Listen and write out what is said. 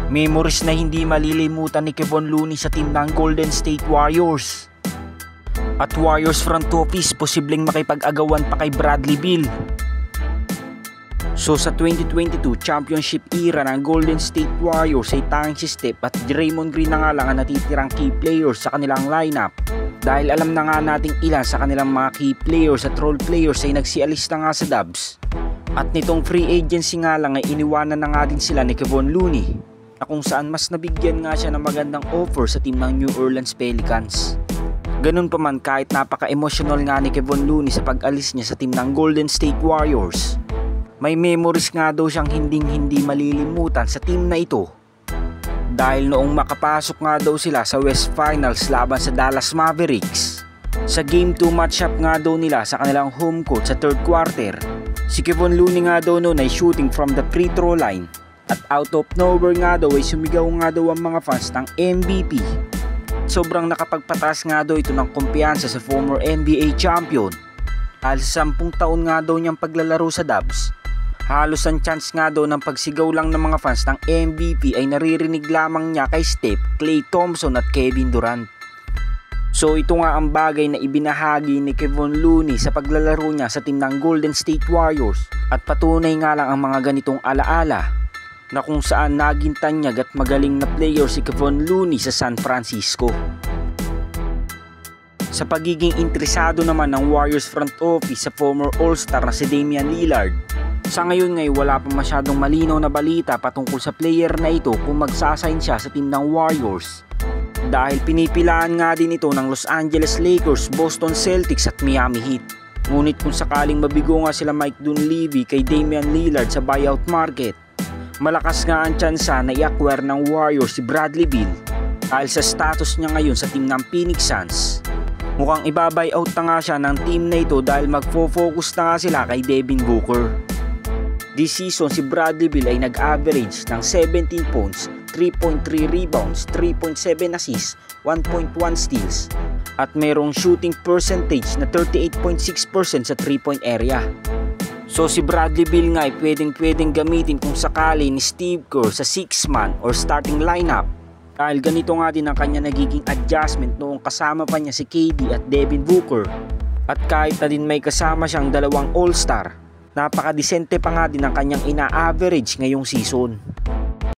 Memories na hindi malilimutan ni Kevon Looney sa team ng Golden State Warriors. At Warriors front office posibleng makipag-agawan pa kay Bradley Beal. So sa 2022 championship era ng Golden State Warriors ay tanging si Steph at Draymond Green na nga lang ang natitirang key players sa kanilang lineup. Dahil alam na nga nating ilan sa kanilang mga key players at role players ay nagsialis na nga sa Dubs. At nitong free agency nga lang ay iniwanan na nga din sila ni Kevon Looney, na kung saan mas nabigyan nga siya ng magandang offer sa team ng New Orleans Pelicans. Ganun pa man, kahit napaka-emotional nga ni Kevon Looney sa pag-alis niya sa team ng Golden State Warriors, may memories nga daw siyang hindi malilimutan sa team na ito. Dahil noong makapasok nga daw sila sa West Finals laban sa Dallas Mavericks, sa Game 2 matchup nga daw nila sa kanilang home court sa third quarter, si Kevon Looney nga daw noon ay shooting from the free throw line. At out of nowhere nga daw ay sumigaw nga daw ang mga fans ng MVP. Sobrang nakapagpatas nga daw ito ng kumpiyansa sa former NBA champion. Dahil sa 10 taon nga daw niyang paglalaro sa Dubs, halos ang chance nga daw ng pagsigaw lang ng mga fans ng MVP ay naririnig lamang niya kay Steph, Klay Thompson at Kevin Durant. So ito nga ang bagay na ibinahagi ni Kevon Looney sa paglalaro niya sa team ng Golden State Warriors, at patunay nga lang ang mga ganitong alaala na kung saan naging tanyag at magaling na player si Kevon Looney sa San Francisco. Sa pagiging interesado naman ng Warriors front office sa former All-Star na si Damian Lillard, sa ngayon wala pa masyadong malinaw na balita patungkol sa player na ito kung magsasign siya sa team ng Warriors. Dahil pinipilaan nga din ito ng Los Angeles Lakers, Boston Celtics at Miami Heat. Ngunit kung sakaling mabigo nga sila Mike Dunleavy kay Damian Lillard sa buyout market, malakas nga ang tsansa na i-acquire ng Warriors si Bradley Beal dahil sa status niya ngayon sa team ng Phoenix Suns. Mukhang ibabuyout na nga siya ng team na ito dahil magfo-focus na nga sila kay Devin Booker. This season si Bradley Beal ay nag-average ng 17 points, 3.3 rebounds, 3.7 assists, 1.1 steals at mayroong shooting percentage na 38.6% sa 3-point area. So si Bradley Beal nga ay pwedeng gamitin kung sakali ni Steve Kerr sa 6-man or starting lineup, dahil ganito nga din ang kanya nagiging adjustment noong kasama pa niya si KD at Devin Booker. At kahit na din may kasama siyang dalawang all-star, napakadesente pa nga din ang kanyang ina-average ngayong season.